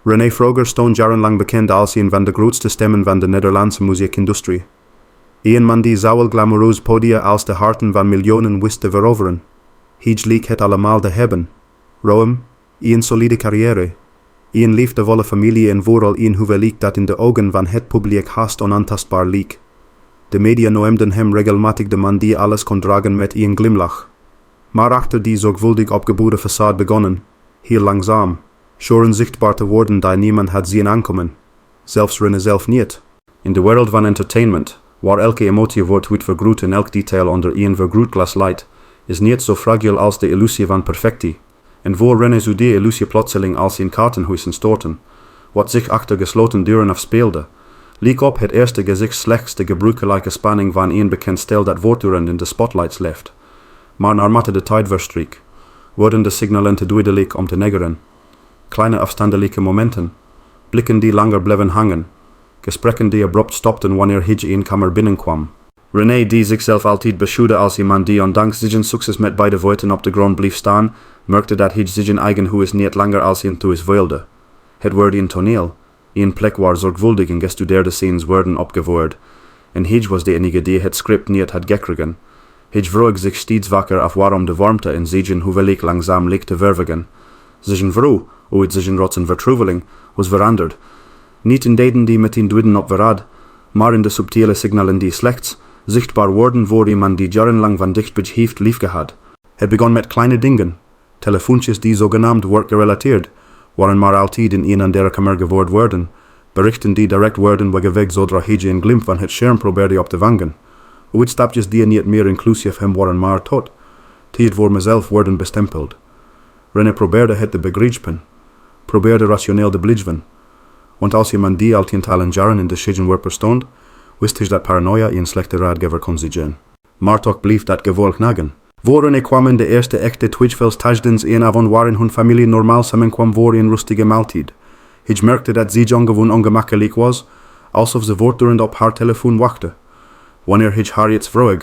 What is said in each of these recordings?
René Froger stond jarenlang bekend als een van de grootste stemmen van de Nederlandse muziekindustrie. Een man die zowel glamoureus podia als de harten van miljoenen wist te veroveren. Hij leek het allemaal te hebben. Ruim, een solide carrière, een liefdevolle familie en vooral een huwelijk dat in de ogen van het publiek haast onaantastbaar leek. De media noemden hem regelmatig de man die alles kon dragen met een glimlach. Maar achter die zorgvuldig opgebouwde façade begonnen, heel langzaam, schoren zichtbaar te worden die niemand had zien aankomen. Zelfs René zelf niet. In de wereld van entertainment, waar elke emotie wordt vergroot en elk detail onder een vergrootglas light, is niet zo fragiel als de illusie van perfectie. En voor René zou die illusie plotseling als een kaartenhuis storten, wat zich achter gesloten deuren afspeelde, leek op het eerste gezicht slechts de gebruikelijke spanning van een bekend stel dat voortdurend in de spotlights leeft. Maar naarmate de tijd verstreek, worden de signalen te duidelijk om te negeren. Kleine afstandelijke momenten, blikken die langer bleven hangen, gesprekken die abrupt stopten wanneer hij een kamer binnenkwam. René, die zichzelf altijd beschouwde als iemand die ondanks zijn succes met beide voeten op de grond bleef staan, merkte dat hij zijn eigen huis niet langer als een thuis wilde. Het werd een toneel, een plek waar zorgvuldig en gestudeerde scenes werden opgevoerd, en hij was de enige die het script niet had gekregen. Hij vroeg zich steeds wakker af waarom de warmte in zijn huwelijk langzaam leek te vervagen. Zijn vrouw, uit zijn rotsen vertrouweling, was veranderd. Niet in deden die meteen duiden op verraad, maar in de subtiele signalen die slechts zichtbaar worden voor iemand die jarenlang van dichtbij heeft liefgehad. Het begon met kleine dingen, telefoontjes die zogenaamd workgerelateerd waren maar altijd in een en der kamer gevoerd worden, berichten die direct werden weggeweg zodra hij een glimp van het scherm probeerde op te vangen. Uitstapjes die niet meer inclusief hem waren maar tot, die het voor mezelf worden bestempeld. René probeerde het te begrijpen, probeerde rationeel te blijven, want als iemand die al tientallen jaren in de scheidingwerper stond, wist hij dat paranoia een slechte raadgever kon zijn. Maar toch bleef dat gevolg nagen. Voor René kwamen de eerste echte Twitchfells tijdens een avond waarin hun familie normaal samenkwam voor een rustige maaltijd. Hij merkte dat zij ongewoon ongemakkelijk was, alsof ze voortdurend op haar telefoon wachtte. Wanneer hij haar iets vroeg,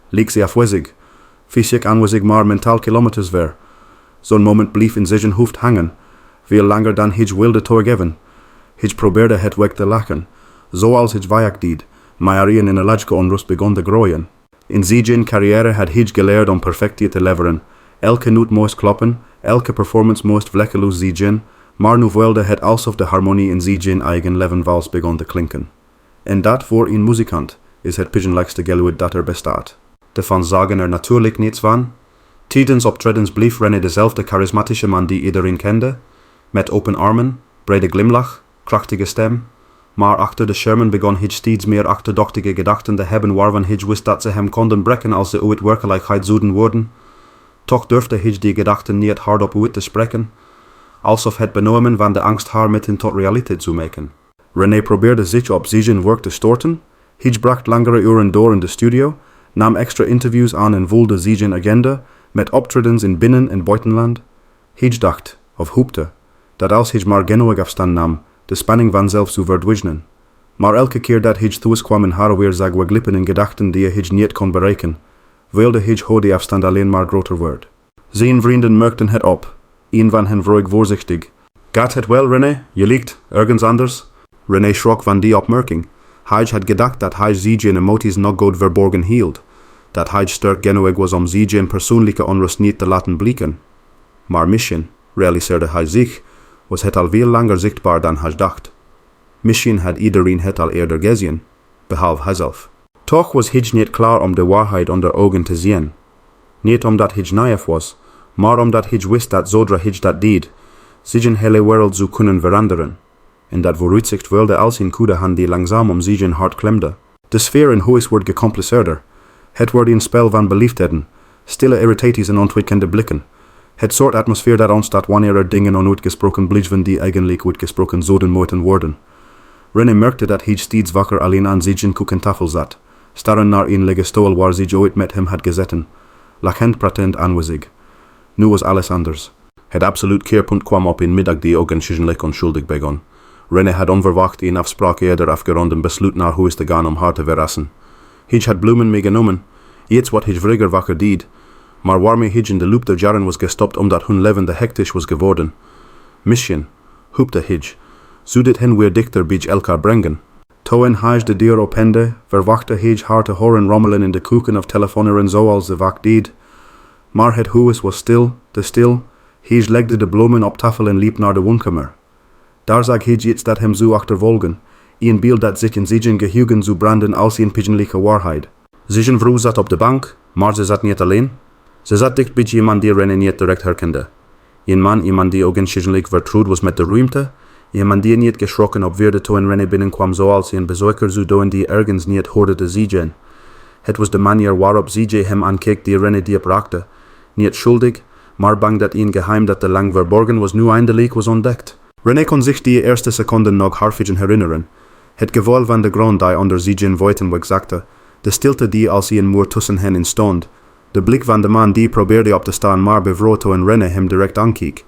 leek ze afwezig, fysiek aanwezig maar mentaal kilometers ver. Zo'n moment bleef in zijn hoofd hangen, veel langer dan hij wilde toegeven. Hij probeerde het weg te lachen, zoals hij vaak deed, maar in een lage onrust begon te groeien. In zijn carrière had hij geleerd om perfectie te leveren. Elke noot moest kloppen, elke performance moest vlekkeloos zijn, maar nu wilde het alsof de harmonie in zijn eigen leven vals begon te klinken. En dat voor een muzikant is het pigeonlijkste geluid dat er bestaat. De fans zagen er natuurlijk niets van. Tijdens optredens bleef René dezelfde charismatische man die iedereen kende, met open armen, brede glimlach, krachtige stem, maar achter de schermen begon hij steeds meer achterdochtige gedachten te hebben waarvan hij wist dat ze hem konden breken als ze uit werkelijkheid zouden worden. Toch durfde hij die gedachten niet hardop uit te spreken, alsof het benoemen van de angst haar meteen tot realiteit zou maken. René probeerde zich op zijn werk te storten, hij bracht langere uren door in de studio, nam extra interviews aan en vulde zijn agenda met optredens in binnen- en buitenland. Hij dacht, of hoopte, dat als hij maar genoeg afstand nam, de spanning vanzelf zou verdwijnen. Maar elke keer dat hij thuis kwam en haar weer zag glippen in gedachten die hij niet kon bereiken, wilde hij hoe die afstand alleen maar groter werd. Zijn vrienden merkten het op. Een van hen vroeg voorzichtig: "Gaat het wel, René? Je ligt ergens anders?" René schrok van die opmerking. Hij had gedacht dat hij zijn emoties nog goed verborgen hield, dat hij sterk genoeg was om zijn persoonlijke onrust niet te laten blikken. Maar misschien, realiseerde hij zich, was het al veel langer zichtbaar dan hij dacht. Misschien had iedereen het al eerder gezien, behalve hijzelf. Toch was hij niet klaar om de waarheid onder ogen te zien. Niet omdat hij naïef was, maar omdat hij wist dat zodra hij dat deed, zijn hele wereld zou kunnen veranderen. En dat vooruitzicht wilde als een koude hand die langzaam om zijn hart klemde. De sfeer in huis wordt gecompliceerder. Het wordt een spel van beliefdheden, stille irritaties en ontwijkende blikken. Het soort atmosfeer dat ontstaat wanneer er dingen onuitgesproken blijven die eigenlijk uitgesproken zouden moeten worden. René merkte dat hij steeds wakker alleen aan zijn koekentafel zat, starren naar een lege stoel waar zij ooit met hem had gezeten, lachend pratend aanwezig. Nu was alles anders. Het absoluut keerpunt kwam op een middag die ogenschijnlijk onschuldig begon. René had onverwacht een afspraak eerder afgerond en besloot naar huis te gaan om haar te verrassen. Hij had bloemen meegenomen, iets wat hij vroeger wakker deed, maar waarmee hij in de loop der jaren was gestopt omdat hun leven te hectisch was geworden. Misschien, hoopte hij. Zo dit hen weer dichter bij elkaar brengen. Toen hij de deur opende, verwachtte hij haar te horen rommelen in de koeken of telefoneren zoals ze vaak deed. Maar het huis was stil, te stil. Hij legde de bloemen op tafel en liep naar de woonkamer. Daar zag hij iets dat hem zo achtervolgen. Een beeld dat zich in zijn geheugen zou branden als een pigeonlijke waarheid. Zijn vrouw zat op de bank, maar ze zat niet alleen. Ze zat dicht bij iemand die René niet direct herkende. Een man, iemand die ook pigeonlijk vertrouwd was met de ruimte. Iemand die niet geschrokken op weerde toen René binnenkwam zoals een bezoeker zou doen die ergens niet hoorde te zien. Het was de manier waarop zij hem aankeek die René diep raakte. Niet schuldig, maar bang dat een geheim dat te lang verborgen was nu eindelijk was ontdekt. René kon zich die eerste seconden nog hartelijk herinneren. Het gevoel van de grond die onder zijn voeten wegzakte. De stilte die als een muur tussen hen instond. De blik van de man die probeerde op te staan maar bevroor toen René hem direct aankeek.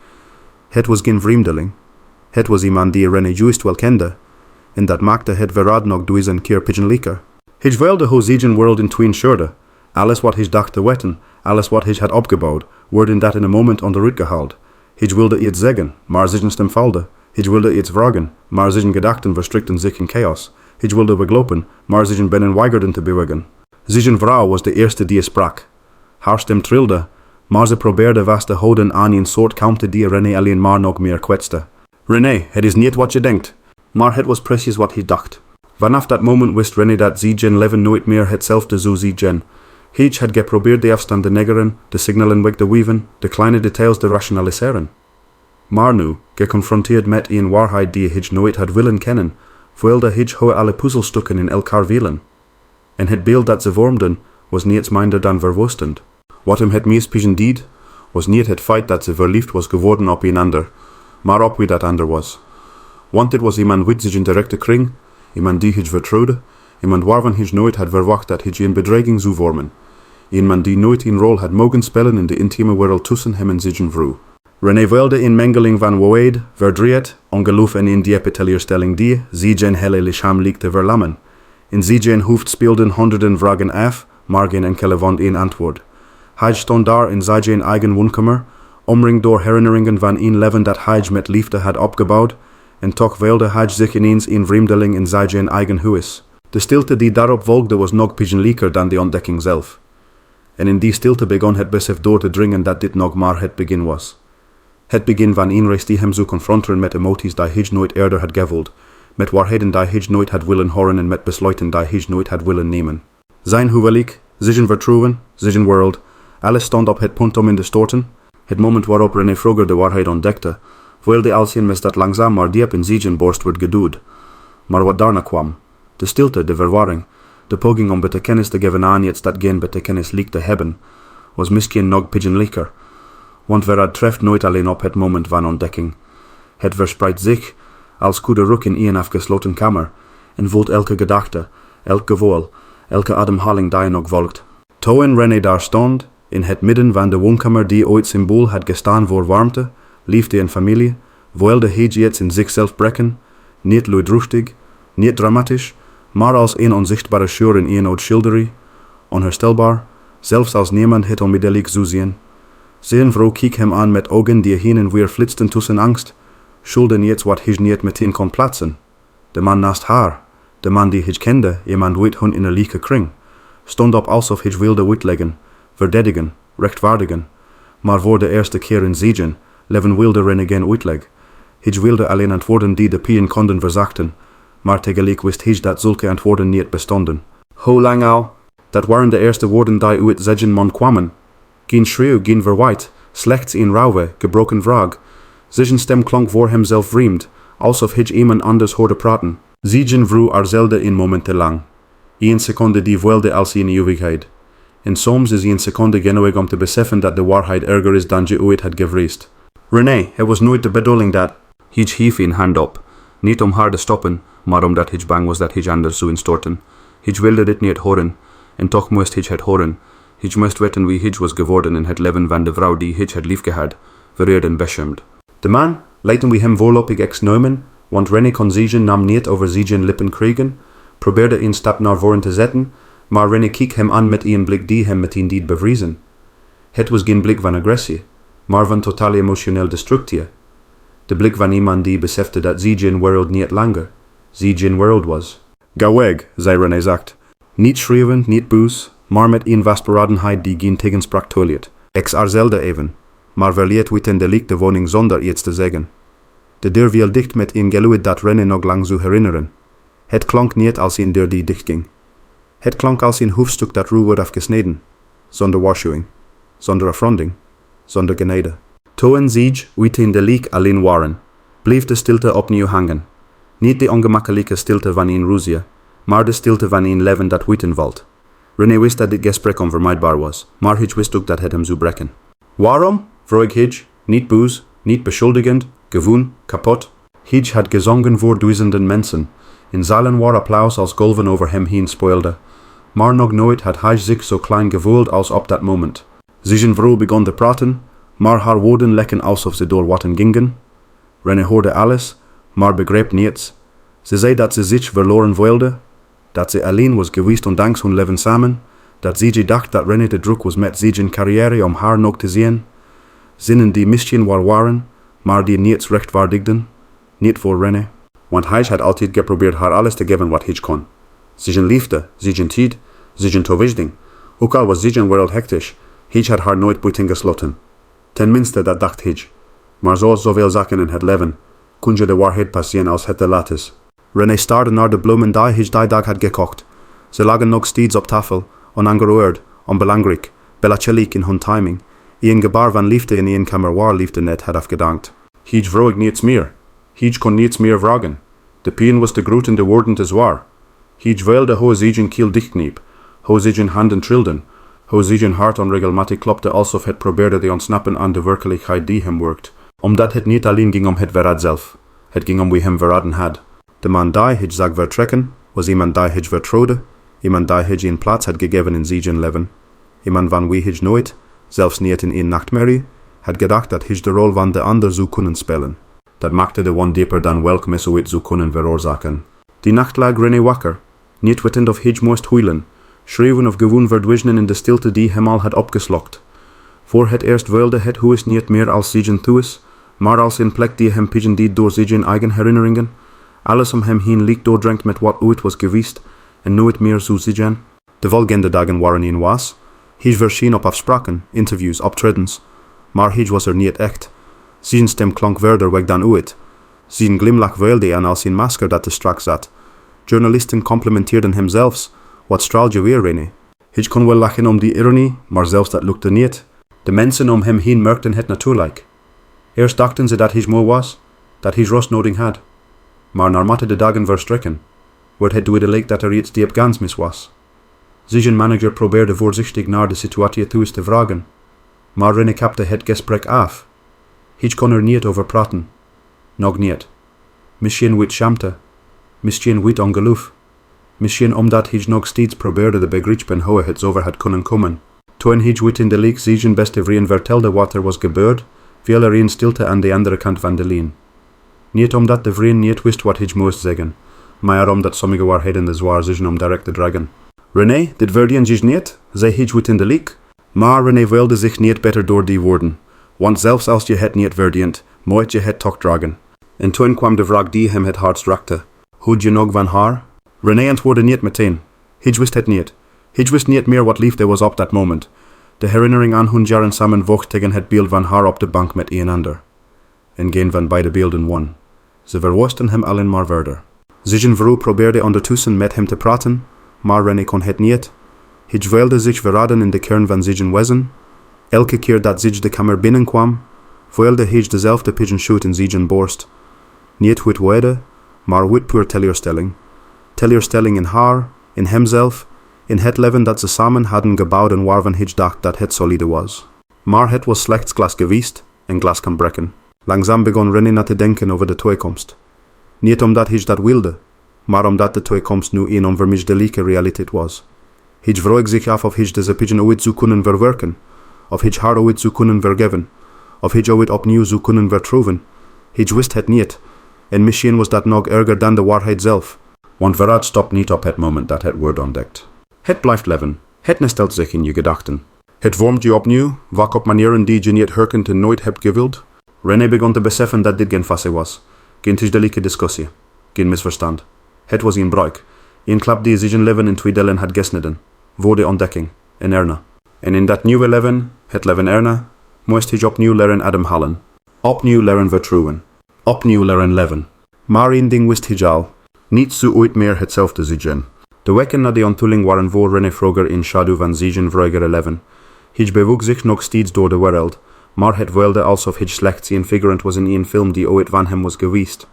Het was geen vreemdeling. Het was iemand die René juist wel kende. En dat maakte het verraad nog duizend keer pigeonlijker. Hij wilde hoe zijn wereld in tweeën scheurde. Alles wat hij dacht te weten, alles wat hij had opgebouwd, werd in dat in een moment onderuit gehaald. Hij wilde iets zeggen, maar zijn stem falde. Hij wilde iets vragen, maar zijn gedachten verstrikten zich in chaos. Hij wilde weglopen, maar zijn binnen weigerden te bewegen. Zijn vrouw was de eerste die sprak. Haar stem trilde, maar ze probeerde vast te houden aan een soort kalmte die René alleen maar nog meer kwetste. René, het is niet wat je denkt. Maar het was precies wat hij dacht. Vanaf dat moment wist René dat zijn leven nooit meer hetzelfde zou zijn. Hij had geprobeerd de afstand te negeren, de signalen weg te weven, de kleine details te rationaliseren. Maar nu, geconfronteerd met een waarheid die hij nooit had willen kennen, voelde hij hoe alle puzzelstukken in elkaar vielen. En het beeld dat ze vormden, was niets minder dan verwoestend. Wat hem het meest pijn deed, was niet het feit dat ze verliefd was geworden op een ander, maar op wie dat ander was. Want dit was iemand uit zijn directe kring, iemand die hij vertrouwde, iemand waarvan hij nooit had verwacht dat hij een bedreiging zou vormen. Iemand die nooit een rol had mogen spelen in de intieme wereld tussen hem en zijn vrouw. René wilde een mengeling van waarheid, bedriegt, ongeloof en een diepe teleurstelling die zijn hele lichaam leek te verlammen. In zijn hoofd speelden honderden vragen af, maar geen enkele vond een antwoord. Hij stond daar in zijn eigen woonkamer, omringd door herinneringen van een leven dat hij met liefde had opgebouwd, en toch wilde hij zich ineens een vreemdeling in zijn eigen huis. De stilte die daarop volgde was nog pigeonlijker dan de ontdekking zelf. En in die stilte begon het besef door te dringen dat dit nog maar het begin was. Het begin van een reis die hem zou confronteren met emoties die hij nooit eerder had gevoeld, met waarheden die hij nooit had willen horen en met besluiten die hij nooit had willen nemen. Zijn huwelijk, zijn vertrouwen, zijn wereld, alles stond op het punt om in te storten. Het moment waarop René Froger de waarheid ontdekte, voelde als een mes dat langzaam maar diep in zijn borst werd geduwd. Maar wat daarna kwam, de stilte, de verwarring, de poging om betekenis te geven aan iets dat geen betekenis leek te hebben, was misschien nog pigeonlijker. Want verraad treft nooit alleen op het moment van ontdekking. Het verspreidt zich als koede ruk in een afgesloten kamer en voelt elke gedachte, elk gevoel, elke ademhaling die nog volgt. Toen René daar stond, in het midden van de woonkamer die ooit symbool had gestaan voor warmte, liefde en familie, wilde hij iets in zichzelf breken, niet luidruchtig, niet dramatisch, maar als een onzichtbare scheur in een oud schilderij, onherstelbaar, zelfs als niemand het onmiddellijk zou zien. Zijn vrouw keek hem aan met ogen die heen en weer flitsten tussen angst, schulden iets wat hij niet meteen kon plaatsen. De man naast haar, de man die hij kende, iemand uit hun innerlijke kring, stond op alsof hij wilde uitleggen, verdedigen, rechtvaardigen, maar voor de eerste keer in zijn leven wilde René geen uitleg. Hij wilde alleen antwoorden die de pijn konden verzachten, maar tegelijk wist hij dat zulke antwoorden niet bestonden. Hoe lang al? Dat waren de eerste woorden die uit zijn mond kwamen. Geen schreeuw, geen verwijt, slechts een rauwe, gebroken vraag. Zijn stem klonk voor hemzelf vreemd, alsof hij iemand anders hoorde praten. Zijn vrouw aarzelde een moment te lang. 1 seconde die voelde als een eeuwigheid. En soms is 1 seconde genoeg om te beseffen dat de waarheid erger is dan je ooit had gevreesd. René, het was nooit de bedoeling dat... Hij hief een hand op, niet om haar te stoppen, maar omdat hij bang was dat hij anders zou instorten. Hij wilde dit niet horen, en toch moest hij het horen. Hij moest weten wie hij was geworden in het leven van de vrouw die hij had liefgehad, vereerd en beschermd. De man, lieten we hem voorlopig ex-noemen, want René kon zijn naam niet over zijn lippen krijgen, probeerde een stap naar voren te zetten, maar René keek hem aan met een blik die hem meteen deed bevriezen. Het was geen blik van agressie, maar van totale emotionele destructie. De blik van iemand die besefte dat zijn wereld niet langer zijn wereld was. Ga weg, zei René zacht. Niet schreeuwend, niet boos, maar met een vastberadenheid die geen tegenspraak toeliet. Ik aarzelde even, maar verliet witten de leek de woning zonder iets te zeggen. De deur viel dicht met een geluid dat René nog lang zou herinneren. Het klonk niet als een deur die dichtging. Het klonk als een hoofdstuk dat ruw wordt afgesneden, zonder waarschuwing, zonder affronting, zonder genade. Toen zij witten de leek alleen waren, bleef de stilte opnieuw hangen. Niet de ongemakkelijke stilte van een ruzie, maar de stilte van een leven dat witten valt. René wist dat dit gesprek onvermijdbaar was, maar hij wist ook dat het hem zou breken. Waarom? vroeg hij, niet boos, niet beschuldigend, gewoon, kapot. Hij had gezongen voor duizenden mensen, in zalen waar applaus als golven over hem heen spoelde, maar nog nooit had hij zich zo klein gevoeld als op dat moment. Zijn vrouw begon te praten, maar haar woorden leken alsof ze door watten gingen. René hoorde alles, maar begreep niets. Ze zei dat ze zich verloren voelde, dat ze alleen was geweest ondanks hun leven samen, dat zij dacht dat René te druk was met zijn carrière om haar nog te zien. Zinnen die misschien waar waren, maar die niets rechtvaardigden, niet voor René. Want hij had altijd geprobeerd haar alles te geven wat hij kon. Zijn liefde, zijn tijd, zijn toewijding. Ook al was zijn wereld hectisch, hij had haar nooit buiten gesloten. Tenminste, dat dacht hij. Maar zoals zoveel zaken in het leven, kon je de waarheid pas zien als het te laat is. René staarde naar de bloemen die hij die dag had gekocht. Ze lagen nog steeds op tafel, onangeroerd, onbelangrijk, belachelijk in hun timing. Een gebaar van liefde in een kamer waar liefde net had afgedankt. Hij vroeg niets meer. Hij kon niets meer vragen. De pijn was te groot en de woorden te zwaar. Hij wilde hoe zijn kiel dichtkneep, hoe zijn handen trilden, hoe zijn hart onregelmatig klopte alsof het probeerde te ontsnappen aan de werkelijkheid die hem werkt. Omdat het niet alleen ging om het verraad zelf. Het ging om wie hem verraden had. De man die hij zag vertrekken, was iemand die hij vertrouwde, iemand die hij een plaats had gegeven in zijn leven. Iemand van wie hij nooit, zelfs niet in een nachtmerrie, had gedacht dat hij de rol van de ander zou kunnen spelen. Dat maakte de one dieper dan welk mes zoiets zou kunnen veroorzaken. Die nacht lag René wakker, niet wetend of hij moest huilen, schreeuwen of gewoon verdwijnen in de stilte die hem al had opgeslokt. Voor het eerst wilde het huis niet meer als zijn thuis, maar als een plek die hem pigeon deed door zijn eigen herinneringen. Alles om hem heen leek doordrenkt met wat ooit was geweest en nooit meer zou zijn. De volgende dagen waren een was. Hij verscheen op afspraken, interviews, optredens, maar hij was niet echt. Zijn stem klonk verder weg dan ooit. Zijn glimlach wilde aan als een masker dat te strak zat. Journalisten complimenteerden hem zelfs. Wat straal je weer, René? Hij kon wel lachen om die ironie, maar zelfs dat lukte niet. De mensen om hem heen merkten het natuurlijk. Eerst dachten ze dat hij moe was, dat hij rust nodig had. Maar naarmate de dagen verstrekken, werd het duidelijk dat er iets diep gans mis was. Zijn manager probeerde voorzichtig naar de situatie thuis te vragen, maar René kapte het gesprek af. Hij kon er niet over praten. Nog niet. Misschien uit schaamte, misschien uit ongeloof, misschien omdat hij nog steeds probeerde de begrijpen hoe het zover had kunnen komen. Toen hij uit in de leek zijn beste vriend vertelde wat er was gebeurd, viel er een stilte aan de andere kant van de lijn. Niet omdat de vriend niet wist wat hij moest zeggen, maar omdat sommige waarheden te zwaar zijn om direct te dragen. René, dit verdient je niet, zei hij uit in de leek. Maar René wilde zich niet beter door die woorden, want zelfs als je het niet verdient, moet je het toch dragen. En toen kwam de vraag die hem het hardst raakte. Houd je nog van haar? René antwoordde niet meteen. Hij wist het niet. Hij wist niet meer wat liefde was op dat moment. De herinnering aan hun jaren samen vocht tegen het beeld van haar op de bank met een ander. En geen van beide beelden won. Ze verwoesten hem alleen maar verder. Zijn vrouw probeerde ondertussen met hem te praten, maar René kon het niet. Hij wilde zich verraden in de kern van zijn wezen. Elke keer dat zij de kamer binnenkwam, wilde hij dezelfde pigeon shoot in zijn borst. Niet uit woede, maar uit puur teleurstelling. Teleurstelling in haar, in hemzelf, in het leven dat ze samen hadden gebouwd en waarvan hij dacht dat het solide was. Maar het was slechts glas geweest en glas kan breken. Langzaam begon René na te denken over de toekomst. Niet omdat hij dat wilde, maar omdat de toekomst nu een onvermijdelijke realiteit was. Hij vroeg zich af of hij deze pigeon ooit zou kunnen verwerken, of hij haar ooit zou kunnen vergeven, of hij ooit opnieuw zou kunnen vertrouwen. Hij wist het niet, en misschien was dat nog erger dan de waarheid zelf, want verraad stopt niet op het moment dat het wordt ontdekt. Het blijft leven, het nestelt zich in je gedachten. Het vormt je opnieuw, vaak op manieren die je niet herkent en nooit hebt gewild. René begon te beseffen dat dit geen fasse was, geen tijdelijke discussie, geen misverstand. Het was een bruik, een klap die zijn leven in twee delen had gesneden, voor de ontdekking, en erna. En in dat nieuwe leven, het leven erna, moest hij opnieuw leren ademhalen, opnieuw leren vertrouwen, opnieuw leren leven. Maar één ding wist hij al, niet zo ooit meer hetzelfde zijn. De weken na de onthulling waren voor René Froger in schaduw van zijn vroegere leven. Hij bewoog zich nog steeds door de wereld, maar het wilde alsof hij slechts een figurant was in een film die ooit van hem was geweest.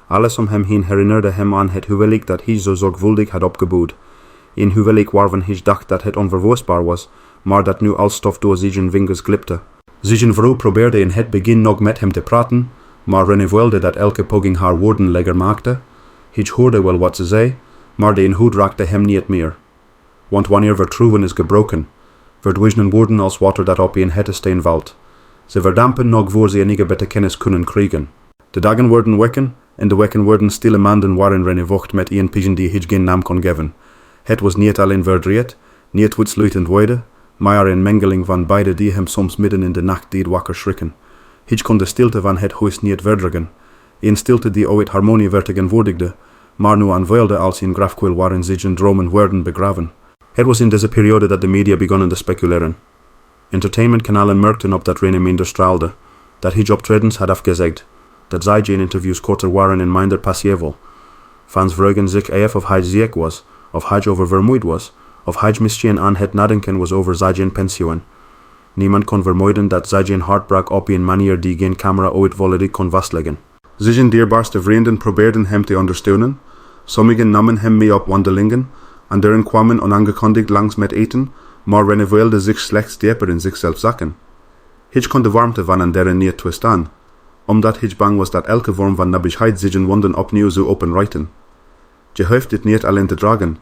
Alles om hem heen herinnerde hem aan het huwelijk dat hij zo zorgvuldig had opgebouwd. Een huwelijk waarvan hij dacht dat het onverwoestbaar was, maar dat nu als stof door zijn vingers glipte. Zijn vrouw probeerde in het begin nog met hem te praten, maar René wilde dat elke poging haar woorden leger maakte. Hij hoorde wel wat ze zei, maar de inhoud raakte hem niet meer. Want wanneer vertrouwen is gebroken, verdwijnen woorden als water dat op een hete steen valt. Ze verdampen nog voor ze enige betekenis kunnen krijgen. De dagen worden wekken, en de wekken worden stille maanden waarin René vocht met een pigeon die hij geen naam kon geven. Het was niet alleen verdriet, niet uitsluitend woede, maar een mengeling van beide die hem soms midden in de nacht deed wakker schrikken. Hij kon de stilte van het huis niet verdragen, een stilte die ooit harmonie vertegenwoordigde, maar nu aanvoelde als een grafkuil waarin zijn dromen werden begraven. Het was in deze periode dat de media begonnen te speculeren. Entertainmentkanalen merkten op dat René minder straalde, dat hij optredens had afgezegd, dat zij geen interviews korter waren en minder passievel. Fans vroegen zich af of hij ziek was, of hij oververmoeid was, of hij misschien aan het nadenken was over zijn pensioen. Niemand kon vermoeden dat zijn hart brak op een manier die geen camera ooit volledig kon vastleggen. Zijn dierbaarste vrienden probeerden hem te ondersteunen. Sommigen namen hem mee op wandelingen, anderen kwamen onaangekondigd langs met eten, maar René wilde zich slechts dieper in zichzelf zakken. Hij kon de warmte van anderen niet toestaan, omdat hij bang was dat elke vorm van nabijheid zijn wonden opnieuw zou openrijten. Je hoeft dit niet alleen te dragen,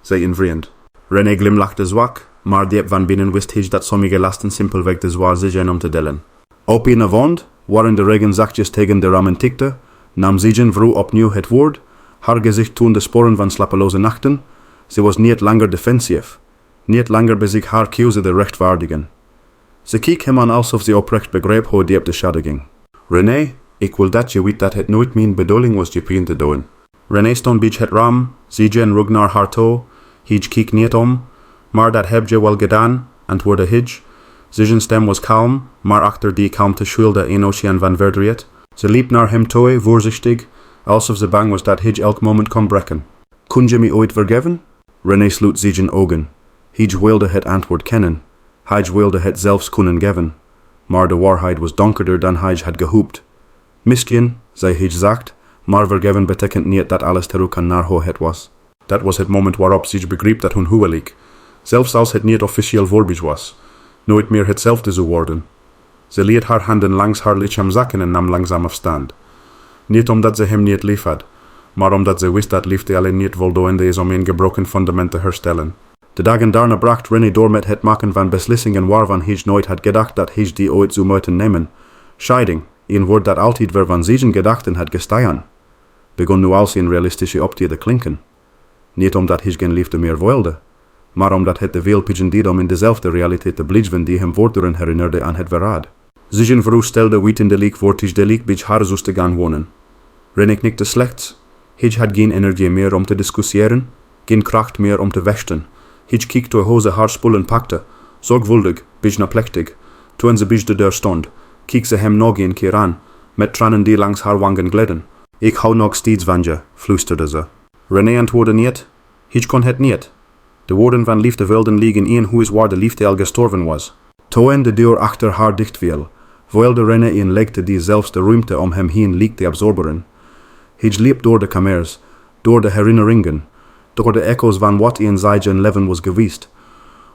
zei een vriend. René glimlachte zwak, maar diep van binnen wist hij dat sommige lasten simpelweg te zwaar zijn om te delen. Op een avond, waarin de regen zachtjes tegen de ramen tikte, nam zijn vrouw opnieuw het woord. Haar gezicht toonde sporen van slappeloze nachten. Ze was niet langer defensief, niet langer bezig haar keuze te rechtvaardigen. Ze keek hem aan alsof ze oprecht begreep hoe diep de schade ging. René, ik wil dat je weet dat het nooit mijn bedoeling was je pijn te doen. René stond bij het raam, zijn rug naar haar toe. Hij keek niet om, maar dat heb je wel gedaan, antwoordde hij. Zijn stem was kalm, maar achter die kalmte schuilde een oceaan van verdriet. Ze liep naar hem toe, voorzichtig, alsof ze bang was dat hij elk moment kon breken. Kun je me ooit vergeven? René sloot zijn ogen. Hij wilde het antwoord kennen. Hij wilde het zelfs kunnen geven. Maar de waarheid was donkerder dan hij had gehoopt. Misschien, zei hij zacht, maar vergeven betekent niet dat alles terug kan naar hoe het was. Dat was het moment waarop zij begreep dat hun huwelijk, zelfs als het niet officieel voorbij was, nooit meer hetzelfde zou worden. Ze liet haar handen langs haar lichaam zakken en nam langzaam afstand. Niet omdat ze hem niet lief had, maar omdat ze wist dat liefde alleen niet voldoende is om een gebroken fundament te herstellen. De dagen daarna bracht René door met het maken van beslissingen waarvan hij nooit had gedacht dat hij die ooit zou moeten nemen. Scheiding, een woord dat altijd weer van zijn gedachten had gestaan, begon nu als een realistische optie te klinken. Niet omdat hij geen liefde meer wilde, maar omdat het te veel pigeon deed om in dezelfde realiteit te blijven die hem voortdurend herinnerde aan het verraad. Zijn vrouw stelde wetende leek voor hij de leek bij haar zus te gaan wonen. René knikte slechts. Hij had geen energie meer om te discussiëren, geen kracht meer om te vechten. Hij keek door hoe ze haar spullen pakte, zorgvuldig, bijna plechtig. Toen ze bij de deur stond, keek ze hem nog een keer aan, met tranen die langs haar wangen gleden. Ik hou nog steeds van je, fluisterde ze. René antwoordde niet. Hij kon het niet. De woorden van liefde wilden liggen in een huis waar de liefde al gestorven was. Toen de deur achter haar dichtviel, wilde René een leegte die zelfs de ruimte om hem heen leek te absorberen. Hij liep door de kamers, door de herinneringen, door de echo's van wat in zijn leven was geweest.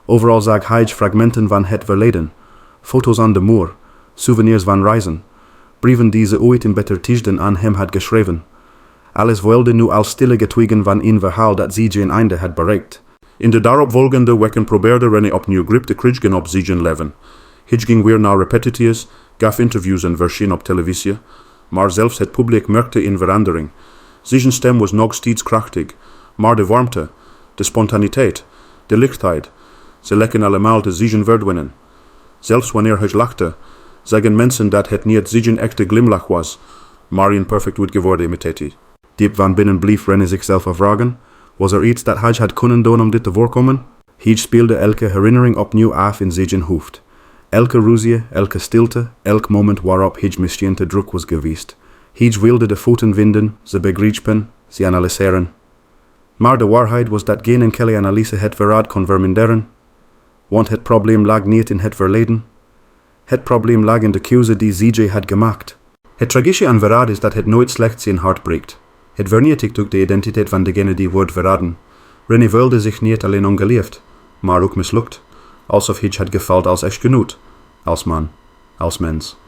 Overal zag hij fragmenten van het verleden, foto's aan de muur, souvenirs van reizen, brieven die ze ooit in beter tijden aan hem had geschreven. Alles wilde nu als stille getuigen van een verhaal dat zijn einde had bereikt. In de daaropvolgende weken probeerde René opnieuw grip te krijgen op zijn leven. Hij ging weer naar repetities, gaf interviews en verscheen op televisie, maar zelfs het publiek merkte een verandering. Zijn stem was nog steeds krachtig, maar de warmte, de spontaniteit, de lichtheid, ze leken allemaal te zijn verdwijnen. Zelfs wanneer hij lachte, Zeggen mensen dat het niet zijn echte glimlach was, maar een perfect goed geworden imitatie. Diep van binnen bleef René zichzelf afvragen, was er iets dat hij had kunnen doen om dit te voorkomen? Hij speelde elke herinnering opnieuw af in zijn hoofd. Elke ruzie, elke stilte, elk moment waarop hij misschien te druk was geweest. Hij wilde de voeten vinden, ze begrijpen, ze analyseren. Maar de waarheid was dat geen enkele analyse het verraad kon verminderen, want het probleem lag niet in het verleden. Het probleem lag in de keuze die CJ had gemaakt. Het tragische aan verraad is dat het nooit slechts zijn hart breekt. Het vernietigt ook de identiteit van degene die wordt verraden. René voelde zich niet alleen ongeliefd, maar ook mislukt. Alsof hij had gefaald als echtgenoot, als man, als mens.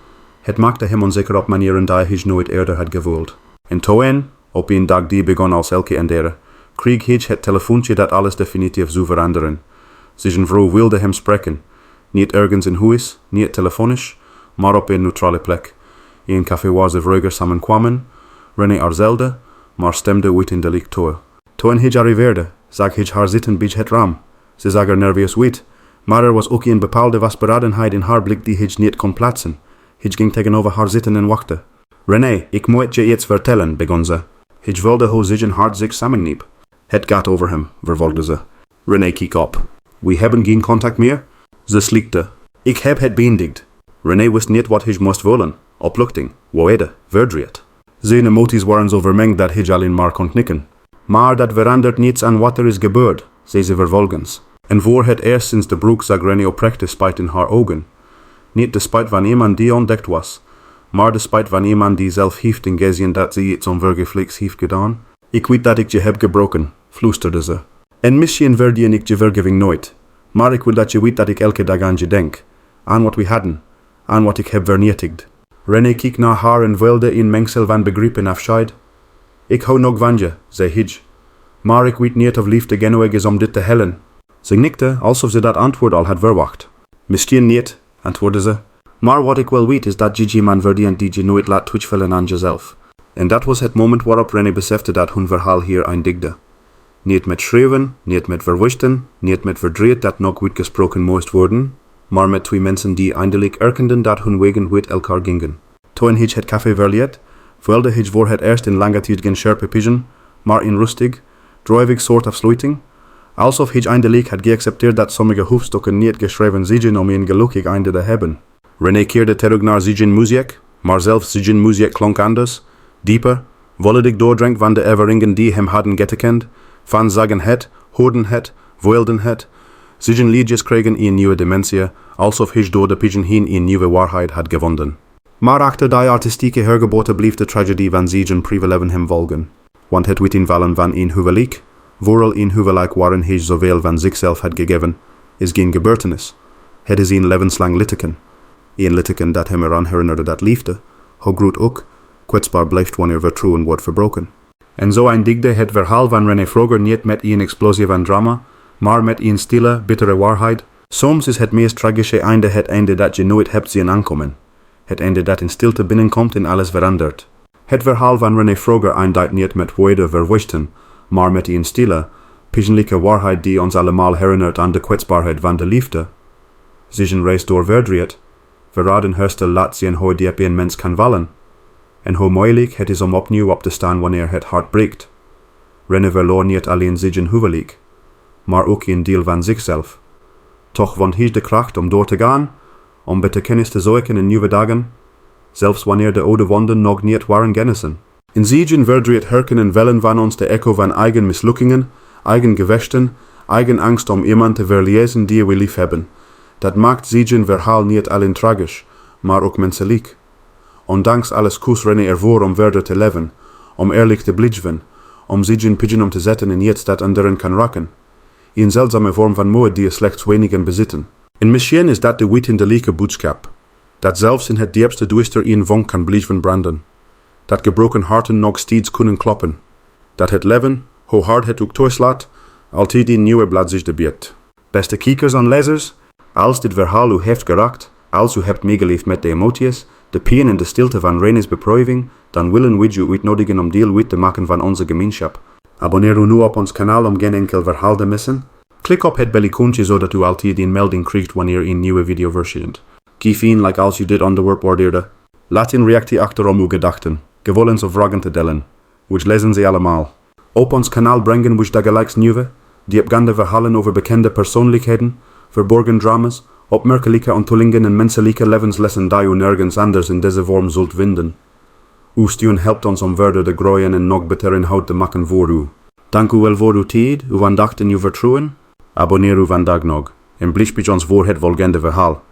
Het maakte hem onzeker op manieren die hij nooit eerder had gevoeld. En toen, op een dag die begon als elke andere, kreeg hij het telefoontje dat alles definitief zou veranderen. Zijn vrouw wilde hem spreken. Niet ergens in huis, niet telefonisch, maar op een neutrale plek. In een café waar ze vroeger samenkwamen. René aarzelde, maar stemde uit in de leek toe. Toen hij arriveerde, zag hij haar zitten bij het raam. Ze zag er nerveus uit, maar er was ook een bepaalde vastberadenheid in haar blik die hij niet kon plaatsen. Hij ging tegenover haar zitten en wachtte. René, ik moet je iets vertellen, begon ze. Hij wilde hoe zijn hart zich samenkneep. Het gaat over hem, vervolgde ze. René keek op. We hebben geen contact meer? Ze slikte. Ik heb het beëindigd. René wist niet wat hij moest willen. Opluchting, woede, verdriet. Zijn emoties waren zo vermengd dat hij alleen maar kon knikken. Maar dat verandert niets aan wat er is gebeurd, zei ze vervolgens. En voor het eerst sinds de broek zag René oprecht de spijt in haar ogen. Niet de spijt van iemand die ontdekt was, maar de spijt van iemand die zelf heeft ingezien dat ze iets onvergefliks heeft gedaan. Ik weet dat ik je heb gebroken, fluisterde ze. En misschien verdien ik je vergeving nooit. Maar ik wil dat je weet dat ik elke dag aan je denk. Aan wat we hadden. Aan wat ik heb vernietigd. René keek naar haar en wilde een mengsel van begrip en afscheid. Ik hou nog van je, zei hij. Maar ik weet niet of liefde genoeg is om dit te hellen. Ze knikte alsof ze dat antwoord al had verwacht. Misschien niet, antwoordde ze. Maar wat ik wel weet is dat je man verdient die je nooit laat terugvallen aan jezelf. En dat was het moment waarop René besefte dat hun verhaal hier eindigde. Niet met schreeuwen, niet met verwoesten, niet met verdriet dat nog uitgesproken moest worden, maar met twee mensen die eindelijk erkenden dat hun wegen uit elkaar gingen. Toen hij het café verliet, wilde hij voor het eerst in lange tijd geen scherpe pigeon, maar in rustig, druivig soort afsluiting, alsof hij eindelijk had geaccepteerd dat sommige hoofdstukken niet geschreven zijn om een gelukkig einde te hebben. René keerde terug naar zijn muziek, maar zelfs zijn muziek klonk anders, dieper, volledig doordrenkt van de ervaringen die hem hadden getekend, van zagen het, hoorden het, wilden het. Zijn liedjes kregen een nieuwe dimensie, alsof hij door de pigeon heen een nieuwe waarheid had gevonden. Maar achter die artistieke hergeboorte bleef de tragedie van zijn privéleven hem volgen. Want het weten van een huwelijk, vooral een huwelijk waarin hij zoveel van zichzelf had gegeven, is geen gebeurtenis. Het is een levenslang litteken. Een litteken dat hem eraan herinnerde dat liefde, hoe groot ook, kwetsbaar blijft wanneer vertrouwen wordt verbroken. En zo eindigde het verhaal van René Froger niet met een explosie van drama, maar met een stille, bittere waarheid. Soms is het meest tragische einde het einde dat je nooit hebt zien aankomen. Het einde dat in stilte binnenkomt en alles verandert. Het verhaal van René Froger eindigt niet met woede verwoesten, maar met een stille, pigeonlijke waarheid die ons allemaal herinnert aan de kwetsbaarheid van de liefde. Zijn reis door verdriet, verraden herstel laat zien hoe diep een mens kan vallen, en hoe moeilijk het is om opnieuw op te staan wanneer het hart breekt. René verloor niet alleen zijn huwelijk, maar ook een deel van zichzelf. Toch vond hij de kracht om door te gaan, om betekenis te zoeken in nieuwe dagen, zelfs wanneer de oude wonden nog niet waren genezen. In zijn verdriet herkennen velen van ons de echo van eigen mislukkingen, eigen gevechten, eigen angst om iemand te verliezen die we lief hebben. Dat maakt zijn verhaal niet alleen tragisch, maar ook menselijk. Ondanks alles koos René ervoor om verder te leven, om eerlijk te blijven, om zijn pigeon om te zetten in iets dat anderen kan raken. Een zeldzame vorm van moed die slechts wenigen bezitten. En misschien is dat de wetendelijke boodschap, dat zelfs in het diepste duister een vonk kan blijven branden, dat gebroken harten nog steeds kunnen kloppen, dat het leven, hoe hard het ook toeslaat, altijd een nieuwe bladzijde biedt. Beste kijkers en lezers, als dit verhaal u heeft geraakt, als u hebt meegeleefd met de emoties, de pijn en de stilte van René's beproeving, dan willen we u uitnodigen om deel uit te maken van onze gemeenschap. Abonneer u nu op ons kanaal om geen enkel verhaal te missen. Klik op het bellicoontje zodat u altijd een melding krijgt wanneer een nieuwe video verschijnt. Kief in like als je dit onderwerp waardeerde. Laat een reactie achter om uw gedachten, gevoelens of vragen te delen. We lezen ze allemaal. Op ons kanaal brengen we dagelijks nieuwe, diepgaande verhalen over bekende persoonlijkheden, verborgen dramas, opmerkelijke onthullingen en menselijke levenslessen die u nergens anders in deze vorm zult vinden. Uw steun helpt ons om verder te groeien en nog beter inhoud te maken voor u. Dank u wel voor uw tijd, uw aandacht en uw vertrouwen. Abonneer u vandaag nog en blijf bij ons voor het volgende verhaal.